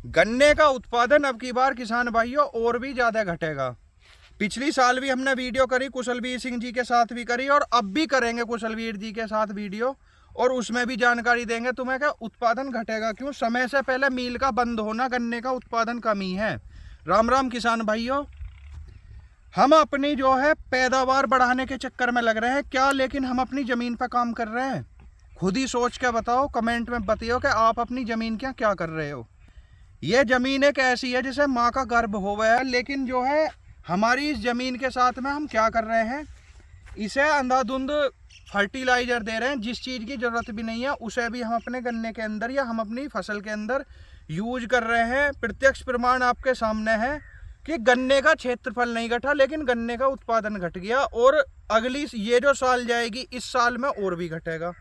गन्ने का उत्पादन अब की बार किसान भाइयों और भी ज्यादा घटेगा। पिछली साल भी हमने वीडियो करी कुशलवीर सिंह जी के साथ भी करी और अब भी करेंगे कुशलवीर जी के साथ वीडियो, और उसमें भी जानकारी देंगे तुम्हें क्या उत्पादन घटेगा क्यों। समय से पहले मील का बंद होना, गन्ने का उत्पादन कमी है। राम राम किसान भाइयों, हम अपनी जो है पैदावार बढ़ाने के चक्कर में लग रहे हैं क्या, लेकिन हम अपनी जमीन पर काम कर रहे हैं? खुद ही सोच के बताओ, कमेंट में बताइए कि आप अपनी जमीन क्या कर रहे हो। ये जमीन एक ऐसी है जिसे माँ का गर्भ हो गया है, लेकिन जो है हमारी इस जमीन के साथ में हम क्या कर रहे हैं, इसे अंधाधुंध फर्टिलाइजर दे रहे हैं। जिस चीज़ की ज़रूरत भी नहीं है उसे भी हम अपने गन्ने के अंदर या हम अपनी फसल के अंदर यूज कर रहे हैं। प्रत्यक्ष प्रमाण आपके सामने है कि गन्ने का क्षेत्रफल नहीं घटा, लेकिन गन्ने का उत्पादन घट गया, और अगली ये जो साल जाएगी इस साल में और भी घटेगा।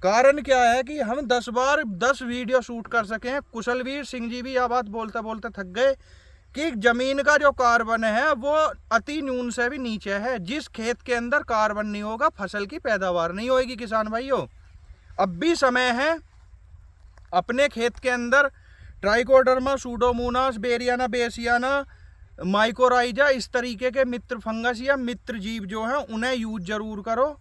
कारण क्या है कि हम 10 बार 10 वीडियो शूट कर सके हैं। कुशलवीर सिंह जी भी यह बात बोलते बोलते थक गए कि जमीन का जो कार्बन है वो अति न्यून से भी नीचे है। जिस खेत के अंदर कार्बन नहीं होगा फसल की पैदावार नहीं होगी। किसान भाइयों, अब भी समय है अपने खेत के अंदर ट्राइकोडर्मा, सूडोमोनास, बेरियाना बेसियाना, माइकोराइजा, इस तरीके के मित्र फंगस या मित्र जीव जो हैं उन्हें यूज जरूर करो।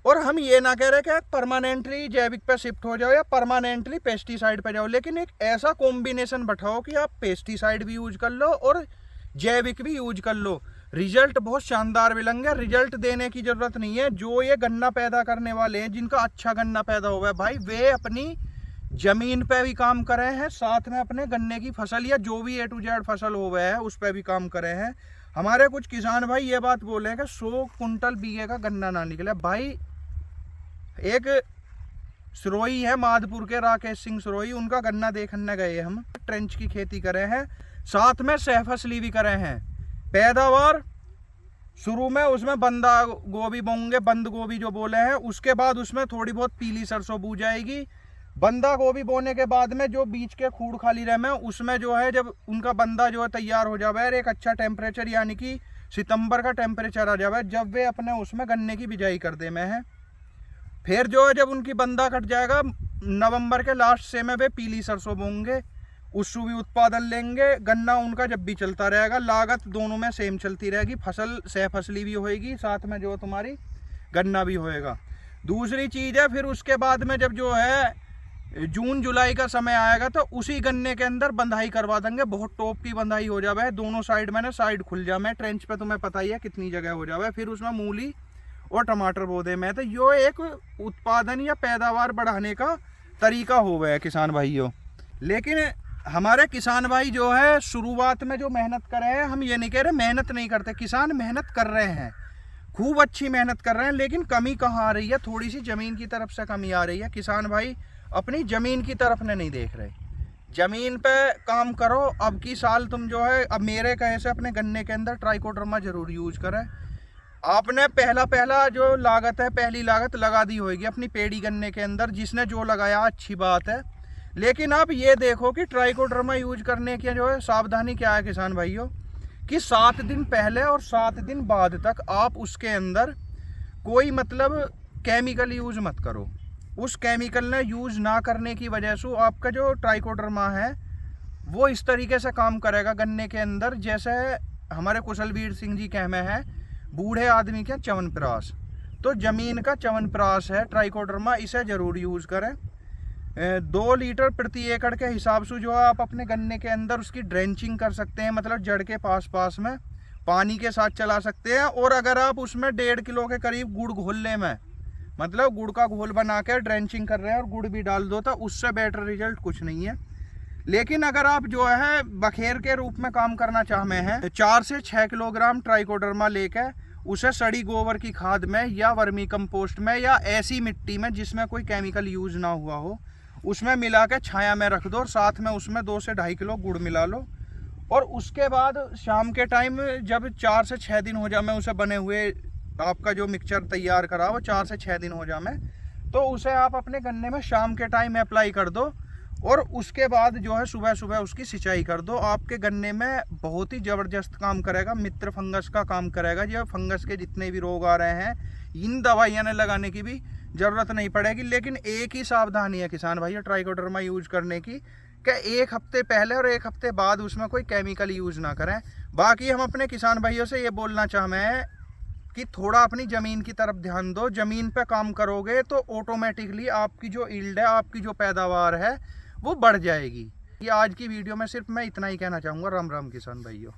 और हम ये ना कह रहे कि परमानेंटली जैविक पे शिफ्ट हो जाओ या परमानेंटली पेस्टिसाइड पे जाओ, लेकिन एक ऐसा कॉम्बिनेशन बैठाओ कि आप पेस्टिसाइड भी यूज कर लो और जैविक भी यूज कर लो। रिजल्ट बहुत शानदार मिलेंगे। रिजल्ट देने की जरूरत नहीं है। जो ये गन्ना पैदा करने वाले हैं, जिनका अच्छा गन्ना पैदा हुआ है भाई, वे अपनी जमीन पे भी काम करे हैं, साथ में अपने गन्ने की फसल या जो भी A to Z फसल हो गया है उस पर भी काम करे हैं। हमारे कुछ किसान भाई ये बात बोले हैं कि 100 कुंटल बीघे का गन्ना ना निकले। भाई एक सरोई है माधपुर के, राकेश सिंह सरोई, उनका गन्ना देखने गए हम। ट्रेंच की खेती करे हैं, साथ में सहफसली भी करे हैं। पैदावार शुरू में उसमें बंदा गोभी बोंगे, बंद गोभी जो बोले हैं, उसके बाद उसमें थोड़ी बहुत पीली सरसों बू जाएगी। बंदा गोभी बोने के बाद में जो बीच के खूड़ खाली रहे में उसमें जो है जब उनका बंदा जो है तैयार हो जावे, एक अच्छा टेम्परेचर यानी कि सितंबर का टेम्परेचर आ जावे, जब वे अपने उसमें गन्ने की बिजाई कर दे में है। फिर जो है जब उनकी बंदा कट जाएगा नवंबर के लास्ट से में वे पीली सरसों बोंगे, उससे भी उत्पादन लेंगे। गन्ना उनका जब भी चलता रहेगा, लागत दोनों में सेम चलती रहेगी, फसल सहफसली भी होएगी, साथ में जो तुम्हारी गन्ना भी होएगा। दूसरी चीज़ है फिर उसके बाद में जब जो है जून जुलाई का समय आएगा तो उसी गन्ने के अंदर बंधाई करवा देंगे। बहुत टॉप की बंधाई हो जावे, दोनों साइड में ना साइड खुल जावे। ट्रेंच पे तुम्हें पता ही है कितनी जगह हो जावे। फिर उसमें मूली और टमाटर बो दे में, तो यो एक उत्पादन या पैदावार बढ़ाने का तरीका हो गया है किसान भाइयों। लेकिन हमारे किसान भाई जो है शुरुआत में जो मेहनत कर रहे हैं, हम ये नहीं कह रहे मेहनत नहीं करते, किसान मेहनत कर रहे हैं, खूब अच्छी मेहनत कर रहे हैं, लेकिन कमी कहाँ आ रही है? थोड़ी सी जमीन की तरफ से कमी आ रही है। किसान भाई अपनी जमीन की तरफ ने नहीं देख रहे। जमीन पे काम करो। अब की साल तुम जो है, अब मेरे कहे से अपने गन्ने के अंदर ट्राइकोडर्मा जरूर यूज करें। आपने पहला जो लागत है, पहली लागत लगा दी होगी अपनी पेड़ी गन्ने के अंदर। जिसने जो लगाया अच्छी बात है, लेकिन आप ये देखो कि ट्राइकोडर्मा यूज करने की जो है सावधानी क्या है किसान भाइयों, कि 7 दिन पहले और 7 दिन बाद तक आप उसके अंदर कोई मतलब केमिकल यूज मत करो। उस केमिकल ने यूज ना करने की वजह से आपका जो ट्राइकोडर्मा है वो इस तरीके से काम करेगा गन्ने के अंदर, जैसे हमारे कुशलवीर सिंह जी कह में है बूढ़े आदमी के च्यवनप्राश। तो जमीन का च्यवनप्राश है ट्राइकोडर्मा, इसे जरूर यूज करें। 2 लीटर प्रति एकड़ के हिसाब से जो है आप अपने गन्ने के अंदर उसकी ड्रेंचिंग कर सकते हैं, मतलब जड़ के पास में पानी के साथ चला सकते हैं। और अगर आप उसमें 1.5 किलो के करीब गुड़ घोलने में, मतलब गुड़ का घोल बना के ड्रेंचिंग कर रहे हैं और गुड़ भी डाल दो, तो उससे बेटर रिजल्ट कुछ नहीं है। लेकिन अगर आप जो है बखेर के रूप में काम करना चाहते हैं, तो 4 से 6 किलोग्राम ट्राइकोडर्मा लेकर उसे सड़ी गोबर की खाद में या वर्मी कंपोस्ट में या ऐसी मिट्टी में जिसमें कोई केमिकल यूज ना हुआ हो, उसमें मिला के छाया में रख दो और साथ में उसमें 2 से 2.5 किलो गुड़ मिला लो। और उसके बाद शाम के टाइम जब 4 से 6 दिन हो जाए उसे बने हुए आपका जो मिक्सचर तैयार करा वो 4 से 6 दिन हो जाए, तो उसे आप अपने गन्ने में शाम के टाइम अप्लाई कर दो। और उसके बाद जो है सुबह सुबह उसकी सिंचाई कर दो। आपके गन्ने में बहुत ही ज़बरदस्त काम करेगा, मित्र फंगस का काम करेगा। जो फंगस के जितने भी रोग आ रहे हैं, इन दवाइयाँ लगाने की भी ज़रूरत नहीं पड़ेगी। लेकिन एक ही सावधानी है किसान भाई ट्राइकोडर्मा यूज करने की, कि एक हफ्ते पहले और एक हफ्ते बाद उसमें कोई केमिकल यूज़ ना करें। बाकी हम अपने किसान भाइयों से ये बोलना चाहें कि थोड़ा अपनी ज़मीन की तरफ ध्यान दो। ज़मीन पे काम करोगे तो ऑटोमेटिकली आपकी जो यील्ड है, आपकी जो पैदावार है वो बढ़ जाएगी। ये आज की वीडियो में सिर्फ मैं इतना ही कहना चाहूँगा। राम राम किसान भाइयों।